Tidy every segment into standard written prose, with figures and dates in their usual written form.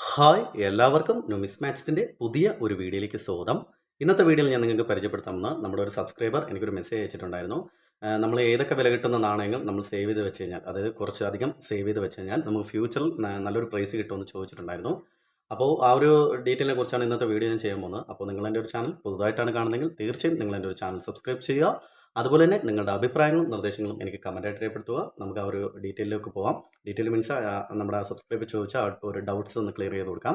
Hi എല്ലാവർക്കും ന്യൂമിസ്മാറ്റിക്സിൻ്റെ പുതിയ ഒരു വീഡിയോയിലേക്ക് സ്വാഗതം. ഇന്നത്തെ വീഡിയോയിൽ ഞാൻ നിങ്ങൾക്ക് പരിചയപ്പെടുത്താമെന്ന് നമ്മുടെ ഒരു സബ്സ്ക്രൈബർ എനിക്കൊരു മെസ്സേജ് അയച്ചിട്ടുണ്ടായിരുന്നു. നമ്മൾ ഏതൊക്കെ വില കിട്ടുന്ന നാണയങ്ങൾ നമ്മൾ സേവ് ചെയ്ത് വെച്ച് കഴിഞ്ഞാൽ, അതായത് കുറച്ചധികം സേവ് ചെയ്ത് വെച്ച് കഴിഞ്ഞാൽ നമുക്ക് ഫ്യൂച്ചറിൽ നല്ലൊരു പ്രൈസ് കിട്ടുമെന്ന് ചോദിച്ചിട്ടുണ്ടായിരുന്നു. അപ്പോൾ ആ ഒരു ഡീറ്റെയിലിനെ കുറിച്ചാണ് ഇന്നത്തെ വീഡിയോ ഞാൻ ചെയ്യാൻ പോകുന്നത്. അപ്പോൾ നിങ്ങൾ എൻ്റെ ഒരു ചാനൽ പുതുതായിട്ടാണ് കാണുന്നതെങ്കിൽ തീർച്ചയായും നിങ്ങൾ എൻ്റെ ഒരു ചാനൽ സബ്സ്ക്രൈബ് ചെയ്യുക. അതുപോലെ തന്നെ നിങ്ങളുടെ അഭിപ്രായങ്ങളും നിർദ്ദേശങ്ങളും എനിക്ക് കമൻറ്റായിട്ട് രേഖപ്പെടുത്തുക. നമുക്ക് ആ ഒരു ഡീറ്റെയിലേക്ക് പോകാം. ഡീറ്റെയിൽ മീൻസ് നമ്മുടെ സബ്സ്ക്രൈബ് ചോദിച്ച ഒരു ഡൗട്ട്സ് ഒന്ന് ക്ലിയർ ചെയ്ത് കൊടുക്കാം.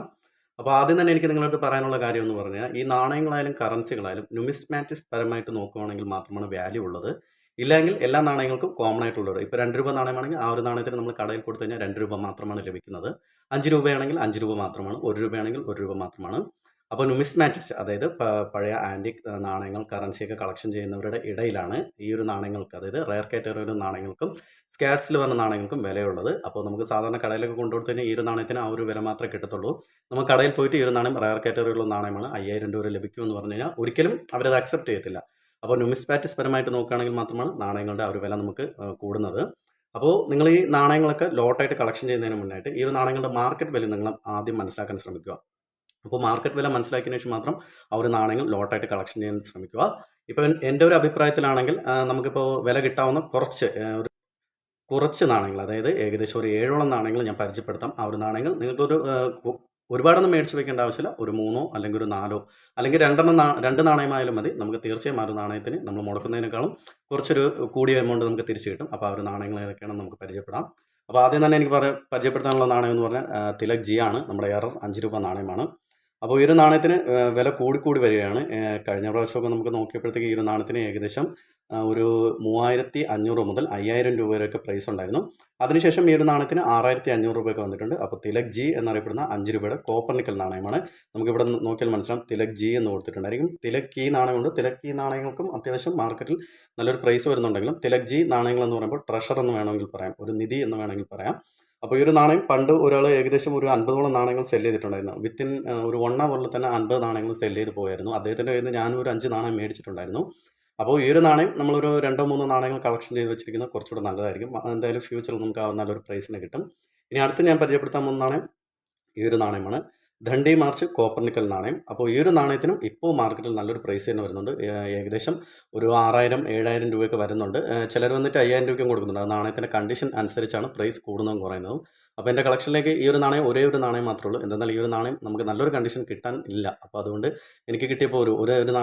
അപ്പോൾ ആദ്യം തന്നെ എനിക്ക് നിങ്ങളടുത്ത് പറയാനുള്ള കാര്യം എന്ന് പറഞ്ഞാൽ, ഈ നാണയങ്ങളായാലും കറൻസികളായാലും ന്യൂമിസ്മാറ്റിക്സ് പരമായിട്ട് നോക്കുകയാണെങ്കിൽ മാത്രമാണ് വാല്യൂ ഉള്ളത്. ഇല്ലെങ്കിൽ എല്ലാ നാണയങ്ങൾക്കും കോമൺ ആയിട്ടുള്ളത്. ഇപ്പോൾ 2 രൂപ നാണയമാണെങ്കിൽ ആ ഒരു നാണയത്തിന് നമ്മൾ കടയിൽ കൊടുത്തു കഴിഞ്ഞാൽ 2 രൂപ മാത്രമാണ് ലഭിക്കുന്നത്. 5 രൂപയാണെങ്കിൽ 5 രൂപ മാത്രമാണ്. 1 രൂപയാണെങ്കിൽ 1 രൂപ മാത്രമാണ്. അപ്പോൾ ന്യൂമിസ്മാറ്റിക്സ്, അതായത് പഴയ ആൻറ്റിക് നാണയങ്ങൾ, കറൻസിയൊക്കെ കളക്ഷൻ ചെയ്യുന്നവരുടെ ഇടയിലാണ് ഈ ഒരു നാണയങ്ങൾക്ക്, അതായത് റെയർ കാറ്റഗറിയിലെ നാണയങ്ങൾക്കും സ്കാറ്റ്സിൽ വന്ന നാണയങ്ങൾക്കും വിലയുള്ളത്. അപ്പോൾ നമുക്ക് സാധാരണ കടയിലൊക്കെ കൊണ്ടുകൊടുത്തു കഴിഞ്ഞാൽ ഈ ഒരു നാണയത്തിന് ആ ഒരു വില മാത്രമേ കിട്ടത്തുള്ളൂ. നമുക്ക് കടയിൽ പോയിട്ട് ഈ ഒരു നാണയം റെയർ കാറ്റഗറിയിലുള്ള നാണയമാണ്, 5000 രൂപ ലഭിക്കുമെന്ന് പറഞ്ഞു കഴിഞ്ഞാൽ ഒരിക്കലും അവരത് അക്സെപ്റ്റ് ചെയ്യത്തില്ല. അപ്പോൾ ന്യൂമിസ്മാറ്റിക്സ് പരമായിട്ട് നോക്കുകയാണെങ്കിൽ മാത്രമാണ് നാണയങ്ങളുടെ ആ ഒരു വില നമുക്ക് കൂടുന്നത്. അപ്പോൾ നിങ്ങൾ ഈ നാണയങ്ങളൊക്കെ ലോട്ടായിട്ട് കളക്ഷൻ ചെയ്യുന്നതിന് മുന്നായിട്ട് ഈ ഒരു നാണയങ്ങളുടെ മാർക്കറ്റ് വാല്യൂ നിങ്ങൾ ആദ്യം മനസ്സിലാക്കാൻ ശ്രമിക്കുക. അപ്പോൾ മാർക്കറ്റ് വില മനസ്സിലാക്കിയതിന് ശേഷം മാത്രം ആ ഒരു നാണയങ്ങൾ ലോട്ടായിട്ട് കളക്ഷൻ ചെയ്യാൻ ശ്രമിക്കുക. ഇപ്പോൾ എൻ്റെ ഒരു അഭിപ്രായത്തിലാണെങ്കിൽ നമുക്കിപ്പോൾ വില കിട്ടാവുന്ന കുറച്ച് നാണയങ്ങൾ, അതായത് ഏകദേശം ഒരു 7ഓളം നാണയങ്ങൾ ഞാൻ പരിചയപ്പെടുത്താം. ആ ഒരു നാണയങ്ങൾ നിങ്ങൾക്കൊരു ഒരുപാടൊന്നും മേടിച്ച് വെക്കേണ്ട ആവശ്യമില്ല. ഒരു 3 അല്ലെങ്കിൽ ഒരു 4 അല്ലെങ്കിൽ 2 നാണയമായാലും മതി. നമുക്ക് തീർച്ചയായും ആ ഒരു നാണയത്തിന് നമ്മൾ മുടക്കുന്നതിനേക്കാളും കുറച്ചൊരു കൂടിയ എമൗണ്ട് നമുക്ക് തിരിച്ചു കിട്ടും. അപ്പോൾ ആ ഒരു നാണയങ്ങൾ ഏതൊക്കെയാണെന്ന് നമുക്ക് പരിചയപ്പെടാം. അപ്പോൾ ആദ്യം തന്നെ എനിക്ക് പരിചയപ്പെടുത്താനുള്ള നാണയം എന്ന് പറഞ്ഞാൽ തിലക് ജി ആണ്. നമ്മുടെ എറർ 5 രൂപ നാണയമാണ്. അപ്പോൾ ഈ ഒരു നാണയത്തിന് വില കൂടിക്കൂടി വരികയാണ്. കഴിഞ്ഞ പ്രാവശ്യമൊക്കെ നമുക്ക് നോക്കിയപ്പോഴത്തേക്ക് ഈ ഒരു നാണയത്തിന് ഏകദേശം ഒരു 3500 മുതൽ 5000 രൂപ വരെയൊക്കെ പ്രൈസ് ഉണ്ടായിരുന്നു. അതിനുശേഷം ഈ ഒരു നാണയത്തിന് 6500 രൂപയൊക്കെ വന്നിട്ടുണ്ട്. അപ്പോൾ തിലക് ജി എന്നറിയപ്പെടുന്ന 5 രൂപയുടെ കോപ്പർ നിക്കൽ നാണയമാണ്. നമുക്കിവിടെ നോക്കിയാൽ മനസ്സിലാവും തിലക് ജി എന്ന് കൊടുത്തിട്ടുണ്ടായിരിക്കും. തിലക് കീ നാണയമുണ്ട്. തിലക് കീ നാണയങ്ങൾക്കും അത്യാവശ്യം മാർക്കറ്റിൽ നല്ലൊരു പ്രൈസ് വരുന്നുണ്ടെങ്കിലും തിലക് ജി നാണയങ്ങൾ എന്ന് പറയുമ്പോൾ ട്രഷർ എന്ന് വേണമെങ്കിൽ പറയാം, ഒരു നിധി എന്ന് വേണമെങ്കിൽ പറയാം. അപ്പോൾ ഈ ഒരു നാണയം പണ്ട് ഒരാൾ ഏകദേശം ഒരു 50ഓളം നാണയങ്ങൾ സെല് ചെയ്തിട്ടുണ്ടായിരുന്നു. വിത്തിൻ ഒരു 1 അവറിൽ തന്നെ 50 നാണയങ്ങൾ സെല് ചെയ്ത് പോയായിരുന്നു. അദ്ദേഹത്തിൻ്റെ കയ്യിൽ നിന്ന് ഞാനൊരു 5 നാണയം മേടിച്ചിട്ടുണ്ടായിരുന്നു. അപ്പോൾ ഈ ഒരു നാണയം നമ്മളൊരു 2-3 നാണയങ്ങൾ കളക്ഷൻ ചെയ്ത് വെച്ചിരിക്കുന്നത് കുറച്ചുകൂടെ നല്ലതായിരിക്കും. എന്തായാലും ഫ്യൂച്ചറിൽ നമുക്ക് നല്ലൊരു പ്രൈസിന് കിട്ടും. ഇനി അടുത്ത് ഞാൻ പരിചയപ്പെടുത്താൻ പോകുന്ന നാണയം ഈ ഒരു നാണയമാണ്. ദണ്ഡി മാർച്ച് കോപ്പർ നിക്കൽ നാണയം. അപ്പോൾ ഈ ഒരു നാണയത്തിനും ഇപ്പോൾ മാർക്കറ്റിൽ നല്ലൊരു പ്രൈസ് തന്നെ വരുന്നുണ്ട്. ഏകദേശം ഒരു 6000-7000 രൂപയൊക്കെ വരുന്നുണ്ട്. ചിലർ വന്നിട്ട് 5000 രൂപയ്ക്കും കൊടുക്കുന്നുണ്ട്. ആ നാണയത്തിൻ്റെ കണ്ടീഷൻ അനുസരിച്ചാണ് പ്രൈസ് കൂടുന്നതും കുറയുന്നതും. അപ്പോൾ എൻ്റെ കളക്ഷനിലേക്ക് ഈ ഒരു നാണയം ഒരേ ഒരു നാണയം മാത്രമേ ഉള്ളൂ. എന്തെന്നാൽ ഈ ഒരു നാണയം നമുക്ക് നല്ലൊരു കണ്ടീഷൻ കിട്ടാൻ ഇല്ല. അപ്പോൾ അതുകൊണ്ട് എനിക്ക് കിട്ടിയപ്പോൾ ഒരേ ഒരു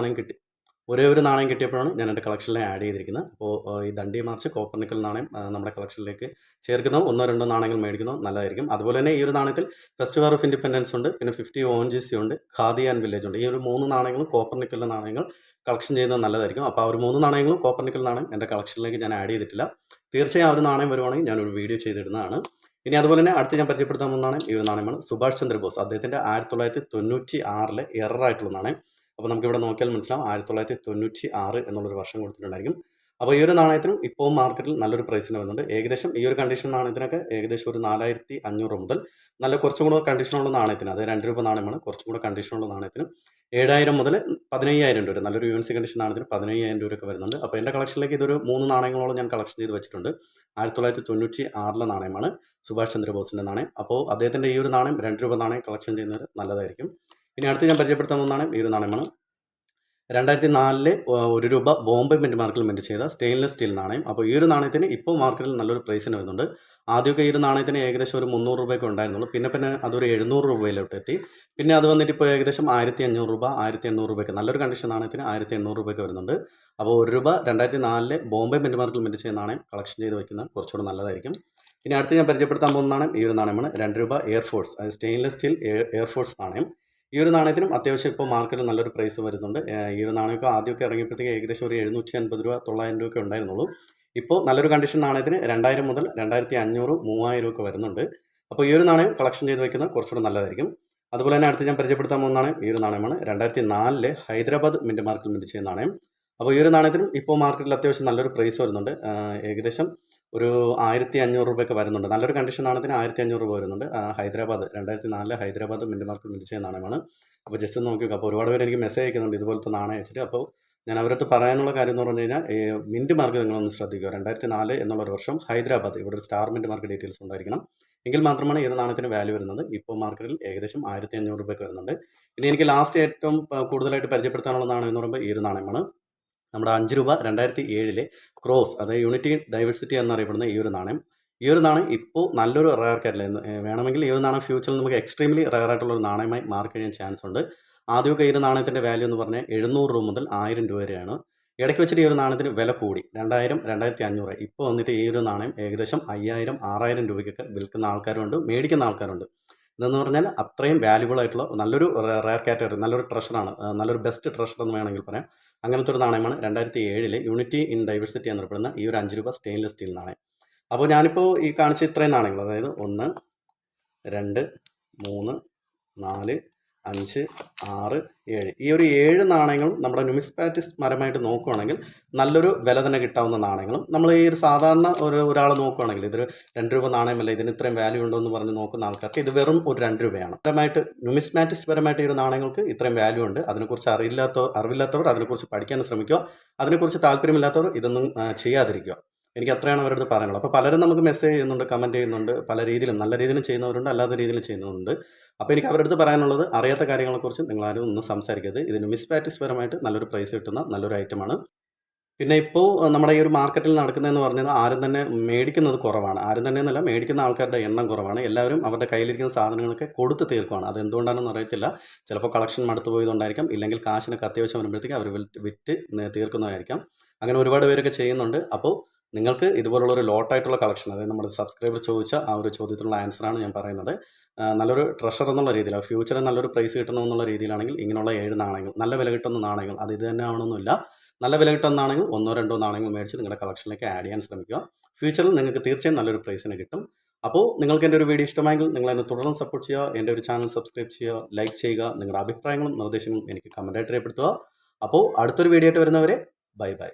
നാണയം കിട്ടിയപ്പോഴാണ് ഞാൻ എൻ്റെ കളക്ഷനിൽ ആഡ് ചെയ്തിരിക്കുന്നത്. അപ്പോൾ ഈ ദണ്ഡി മാർച്ച് കോപ്പർ നിക്കൽ നാണയം നമ്മുടെ കളക്ഷനിലേക്ക് ചേർക്കുന്നതും 1-2 നാണയങ്ങൾ മേടിക്കുന്നതും നല്ലതായിരിക്കും. അതുപോലെ തന്നെ ഈ ഒരു നാണയത്തിൽ ഫെസ്റ്റിവൽ ഓഫ് ഇൻഡിപെൻഡൻസ് ഉണ്ട്, പിന്നെ 50 ONGC ഉണ്ട്, ഖാദി ആൻഡ് വില്ലേജ് ഉണ്ട്. ഈ ഒരു 3 നാണയങ്ങളും കോപ്പർ നിക്കലിൻ്റെ നാണയങ്ങൾ കളക്ഷൻ ചെയ്യുന്നത് നല്ലതായിരിക്കും. അപ്പോൾ ആ ഒരു 3 നാണയങ്ങളും കോപ്പർ നിക്കൽ നാണയം എൻ്റെ കളക്ഷനിലേക്ക് ഞാൻ ആഡ് ചെയ്തിട്ടില്ല. തീർച്ചയായും ആ ഒരു നാണയം വരുവാണെങ്കിൽ ഞാനൊരു വീഡിയോ ചെയ്തിടുന്നതാണ്. ഇനി അതുപോലെ തന്നെ അടുത്ത് ഞാൻ പരിചയപ്പെടുത്താൻ പോകുന്ന നാണയം ഈ ഒരു നാണയമാണ്. സുഭാഷ് ചന്ദ്രബോസ് അദ്ദേഹത്തിൻ്റെ 1996 എററായിട്ടുള്ള നാണയം. അപ്പോൾ നമുക്കിവിടെ നോക്കിയാൽ മനസ്സിലാവും 1996 എന്നുള്ളൊരു വർഷം കൊടുത്തിട്ടുണ്ടായിരിക്കും. അപ്പോൾ ഈ ഒരു നാണയത്തിനും ഇപ്പോൾ മാർക്കറ്റിൽ നല്ലൊരു പ്രൈസിന് വരുന്നുണ്ട്. ഏകദേശം ഈ ഒരു കണ്ടീഷൻ നാണയത്തിനൊക്കെ ഏകദേശം ഒരു 4500 മുതൽ നല്ല കുറച്ചും കൂടെ കണ്ടീഷനുള്ള നാണയത്തിന്, അത് 2 രൂപ നാണയമാണ്, കുറച്ചും കൂടെ കണ്ടീഷനുള്ള നാണയത്തിന് 7000 മുതൽ 15000 രൂപ, നല്ലൊരു യുഎൻസി കണ്ടീഷൻ നാണയത്തിന് 15000 രൂപയൊക്കെ വരുന്നുണ്ട്. അപ്പോൾ എൻ്റെ കളക്ഷനിലേക്ക് ഇതൊരു 3 നാണയങ്ങളോളം ഞാൻ കളക്ഷൻ ചെയ്ത് വെച്ചിട്ടുണ്ട്. 1996 നാണയമാണ് സുഭാഷ് ചന്ദ്രബോസിൻ്റെ നാണയം. അപ്പോൾ അദ്ദേഹത്തിൻ്റെ ഈ ഒരു നാണയം 2 രൂപ നാണയം കളക്ഷൻ ചെയ്യുന്നവർ നല്ലതായിരിക്കും. ഇനി അടുത്ത് ഞാൻ പരിചയപ്പെടുത്താൻ പോകുന്ന നാണയം ഈ ഒരു നാണയമാണ്. 2004 1 രൂപ ബോംബെ മിൻറ്റ് മാർക്കിൽ മിൻറ്റ് ചെയ്ത സ്റ്റെയിൻലെസ് സ്റ്റീൽ നാണയം. അപ്പോൾ ഈ ഒരു നാണയത്തിന് ഇപ്പോൾ മാർക്കറ്റിൽ നല്ലൊരു പ്രൈസിന് വരുന്നുണ്ട്. ആദ്യമൊക്കെ ഈ ഒരു നാണയത്തിന് ഏകദേശം ഒരു 300 രൂപയൊക്കെ ഉണ്ടായിരുന്നുള്ളൂ. പിന്നെ അതൊരു 700 രൂപയിലോട്ട് എത്തി. പിന്നെ അത് വന്നിട്ട് ഇപ്പോൾ ഏകദേശം 1500 രൂപ, 1800 രൂപയൊക്കെ, നല്ലൊരു കണ്ടീഷൻ നാണയത്തിന് 1800 രൂപയൊക്കെ വരുന്നുണ്ട്. അപ്പോൾ 1 രൂപ 2004 ബോംബെ മിൻറ്റ് മാർക്കിൽ മിൻറ്റ് ചെയ്ത നാണയം കളക്ഷൻ ചെയ്ത് വയ്ക്കുന്നത് കുറച്ചുകൂടെ നല്ലതായിരിക്കും. ഇനി അടുത്ത് ഞാൻ പരിചയപ്പെടുത്താൻ പോകുന്ന നാണയം ഈ ഒരു നാണയമാണ്. 2 രൂപ എയർഫോഴ്സ്, അത് സ്റ്റെയിൻലെസ് സ്റ്റീൽ എയർഫോഴ്സ് നാണയം. ഈ ഒരു നാണയത്തിനും അത്യാവശ്യം ഇപ്പോൾ മാർക്കറ്റിൽ നല്ലൊരു പ്രൈസ് വരുന്നുണ്ട്. ഈ ഒരു നാണയമൊക്കെ ആദ്യമൊക്കെ ഇറങ്ങിയപ്പോഴത്തേക്ക് ഏകദേശം ഒരു 750 രൂപ 900 രൂപയൊക്കെ ഉണ്ടായിരുന്നുള്ളൂ. ഇപ്പോൾ നല്ലൊരു കണ്ടീഷൻ നാണയത്തിന് 2000 മുതൽ 2500, 3000 ഒക്കെ വരുന്നുണ്ട്. അപ്പോൾ ഈ ഒരു നാണയം കളക്ഷൻ ചെയ്ത് വയ്ക്കുന്നത് കുറച്ചുകൂടെ നല്ലതായിരിക്കും. അതുപോലെ തന്നെ അടുത്ത് ഞാൻ പരിചയപ്പെടുത്താൻ പോകുന്ന നാണയം ഈ ഒരു നാണയമാണ്. 2004 ഹൈദരാബാദ് മിൻറ്റ് മാർക്കിൽ മിൻറ്റ് ചെയ്യുന്ന നാണയം. അപ്പോൾ ഈ ഒരു നാണയത്തിനും ഇപ്പോൾ മാർക്കറ്റിൽ അത്യാവശ്യം നല്ലൊരു പ്രൈസ് വരുന്നുണ്ട്. ഏകദേശം ഒരു 1500 രൂപയൊക്കെ വരുന്നുണ്ട്. നല്ലൊരു കണ്ടീഷൻ നാണയത്തിന് 1500 രൂപ വരുന്നുണ്ട്. ഹൈദരാബാദ് 2004 ഹൈദരാബാദ് മിൻറ്റ് മാർക്കിൽ മിൻറ്റ് ചെയ്യുന്ന നാണയമാണ്. അപ്പോൾ ജസ്റ്റ് നോക്കി നോക്കുക. അപ്പോൾ ഒരുപാട് പേര് എനിക്ക് മെസ്സേജ് അയക്കുന്നുണ്ട് ഇതുപോലത്തെ നാണയം അയച്ചിട്ട്. അപ്പോൾ ഞാൻ അവരടുത്ത് പറയാനുള്ള കാര്യം എന്ന് പറഞ്ഞു കഴിഞ്ഞാൽ, മിൻറ്റ് മാർക്ക് നിങ്ങളൊന്ന് ശ്രദ്ധിക്കുക. 2004 എന്നുള്ളൊരു വർഷം ഹൈദരാബാദ്, ഇവിടെ ഒരു സ്റ്റാർ മിൻറ്റ് മാർക്ക് ഡീറ്റെയിൽസ് ഉണ്ടായിരിക്കണം. എങ്കിൽ മാത്രമാണ് ഈ ഒരു നാണയത്തിന് വാല്യൂ വരുന്നത്. ഇപ്പോൾ മാർക്കറ്റിൽ ഏകദേശം 1500 രൂപയ്ക്ക് വരുന്നുണ്ട്. ഇനി എനിക്ക് ലാസ്റ്റ് ഏറ്റവും കൂടുതലായിട്ട് പരിചയപ്പെടുത്താനുള്ള നാണയം എന്ന് പറയുമ്പോൾ ഈ ഒരു നാണയമാണ്. നമ്മുടെ 5 രൂപ 2007 ക്രോസ്, അതായത് യൂണിറ്റി ഡൈവേഴ്സിറ്റി എന്നറിയപ്പെടുന്ന ഈ ഒരു നാണയം. ഈ ഒരു നാണയം ഇപ്പോൾ നല്ലൊരു റയർ കാറ്റലായിരുന്നു. വേണമെങ്കിൽ ഈ ഒരു നാണയം ഫ്യൂച്ചറിൽ നമുക്ക് എക്സ്ട്രീംലി റയർ ആയിട്ടുള്ള ഒരു നാണയമായി മാറിക്കഴിയാൻ ചാൻസ് ഉണ്ട്. ആദ്യമൊക്കെ ഈ ഒരു നാണയത്തിൻ്റെ വാല്യൂ എന്ന് പറഞ്ഞാൽ 700 രൂപ മുതൽ 1000 രൂപ വരെയാണ്. ഇടയ്ക്ക് വെച്ചിട്ട് ഈ ഒരു നാണയത്തിന് വില കൂടി 2000, 2500. ഇപ്പോൾ വന്നിട്ട് ഈ ഒരു നാണയം ഏകദേശം 5000, 6000 രൂപയ്ക്കൊക്കെ വിൽക്കുന്ന ആൾക്കാരുണ്ട്, മേടിക്കുന്ന ആൾക്കാരുണ്ട്. ഇതെന്ന് പറഞ്ഞാൽ അത്രയും വാല്യുബിൾ ആയിട്ടുള്ള നല്ലൊരു റയർ കാറ്റഗറി, നല്ലൊരു ട്രഷറാണ്, നല്ലൊരു ബെസ്റ്റ് ട്രഷർ എന്ന് വേണമെങ്കിൽ പറയാം. അങ്ങനത്തെ ഒരു നാണയമാണ് 2007 യൂണിറ്റി ഇൻ ഡൈവേഴ്സിറ്റി എന്നറിയപ്പെടുന്ന ഈ ഒരു 5 രൂപ സ്റ്റെയിൻലെസ് സ്റ്റീൽ നാണയം. അപ്പോൾ ഞാനിപ്പോൾ ഈ കാണിച്ച ഇത്രയും നാണയങ്ങൾ, അതായത് 1, 2, 3, 4, 5, 6, 7, ഈ ഒരു 7 നാണയങ്ങളും നമ്മുടെ ന്യൂമിസ്മാറ്റിസ്റ്റ് പരമായിട്ട് നോക്കുകയാണെങ്കിൽ നല്ലൊരു വില തന്നെ കിട്ടാവുന്ന നാണയങ്ങളും, നമ്മൾ ഈ ഒരു സാധാരണ ഒരാൾ നോക്കുകയാണെങ്കിൽ ഇതൊരു 2 രൂപ നാണയമല്ല, ഇതിന് ഇത്രയും വാല്യൂ ഉണ്ടോ എന്ന് പറഞ്ഞ് നോക്കുന്ന ആൾക്കാർക്ക് ഇത് വെറും ഒരു 2 രൂപയാണ്. പരമായിട്ട് ന്യൂമിസ്മാറ്റിസ്റ്റ് പരമായിട്ട് ഈ ഒരു നാണയങ്ങൾക്ക് ഇത്രയും വാല്യൂ ഉണ്ട്. അതിനെക്കുറിച്ച് അറിവില്ലാത്തവർ അതിനെക്കുറിച്ച് പഠിക്കാൻ ശ്രമിക്കുക. അതിനെക്കുറിച്ച് താല്പര്യമില്ലാത്തവർ ഇതൊന്നും ചെയ്യാതിരിക്കുക. എനിക്ക് അത്രയാണ് അവരുടെ പറയാനുള്ളത്. അപ്പോൾ പലരും നമുക്ക് മെസ്സേജ് ചെയ്യുന്നുണ്ട്, കമൻറ്റ് ചെയ്യുന്നുണ്ട്, പല രീതിയിലും നല്ല രീതിയിലും ചെയ്യുന്നവരുണ്ട്, അല്ലാത്ത രീതിയിലും ചെയ്യുന്നവരുണ്ട്. അപ്പോൾ എനിക്ക് അവരുടെ അടുത്ത് പറയാനുള്ളത്, അറിയാത്ത കാര്യങ്ങളെക്കുറിച്ച് നിങ്ങളാരും ഒന്നും സംസാരിക്കരുത്. ഇത് ന്യൂമിസ്മാറ്റിക്സ് പരമായിട്ട് നല്ലൊരു പ്രൈസ് കിട്ടുന്ന നല്ലൊരു ഐറ്റമാണ്. പിന്നെ ഇപ്പോൾ നമ്മുടെ ഈ ഒരു മാർക്കറ്റിൽ നടക്കുന്നതെന്ന് പറഞ്ഞാൽ ആരും തന്നെ മേടിക്കുന്നത് കുറവാണ്. ആരും തന്നെ എന്നല്ല, മേടിക്കുന്ന ആൾക്കാരുടെ എണ്ണം കുറവാണ്. എല്ലാവരും അവരുടെ കയ്യിലിരിക്കുന്ന സാധനങ്ങളൊക്കെ കൊടുത്ത് തീർക്കുകയാണ്. അതെന്തുകൊണ്ടാണെന്ന് അറിയത്തില്ല. ചിലപ്പോൾ കളക്ഷൻ മടുത്തു പോയതുകൊണ്ടായിരിക്കാം, ഇല്ലെങ്കിൽ കാശിനൊക്കെ അത്യാവശ്യം വരുമ്പോഴത്തേക്ക് അവർ വിറ്റ് തീർക്കുന്നതായിരിക്കാം. അങ്ങനെ ഒരുപാട് പേരൊക്കെ ചെയ്യുന്നുണ്ട്. അപ്പോൾ നിങ്ങൾക്ക് ഇതുപോലുള്ള ഒരു ലോട്ടായിട്ടുള്ള കളക്ഷൻ, അതായത് നമ്മുടെ സബ്സ്ക്രൈബർ ചോദിച്ച ആ ഒരു ചോദ്യത്തിനുള്ള ആൻസറാണ് ഞാൻ പറയുന്നത്. നല്ലൊരു ട്രഷർ എന്നുള്ള രീതിയിൽ, ഫ്യൂച്ചറിൽ നല്ലൊരു പ്രൈസ് കിട്ടണമെന്നുള്ള രീതിയിലാണെങ്കിൽ ഇങ്ങനെയുള്ള 7 നാണയങ്ങൾ, നല്ല വില കിട്ടുന്ന നാണയങ്ങൾ, അത് ഇത് തന്നെ ആവണമെന്നില്ല, നല്ല വില കിട്ടുന്ന നാണയങ്ങൾ 1, 2 നാണയങ്ങൾ മേടിച്ച് നിങ്ങളുടെ കളക്ഷനിലേക്ക് ആഡ് ചെയ്യാൻ ശ്രമിക്കുക. ഫ്യൂച്ചറിൽ നിങ്ങൾക്ക് തീർച്ചയായും നല്ലൊരു പ്രൈസിന് കിട്ടും. അപ്പോൾ നിങ്ങൾക്ക് എൻ്റെ ഒരു വീഡിയോ ഇഷ്ടമായെങ്കിൽ നിങ്ങൾ എന്നെ തുടർന്ന് സപ്പോർട്ട് ചെയ്യുക. എൻ്റെ ഒരു ചാനൽ സബ്സ്ക്രൈബ് ചെയ്യുക, ലൈക്ക് ചെയ്യുക, നിങ്ങളുടെ അഭിപ്രായങ്ങളും നിർദ്ദേശങ്ങളും എനിക്ക് കമൻറ്റായിട്ട് രേഖപ്പെടുത്തുക. അപ്പോൾ അടുത്തൊരു വീഡിയോ ആയിട്ട് വരുന്നവരെ ബൈ ബൈ.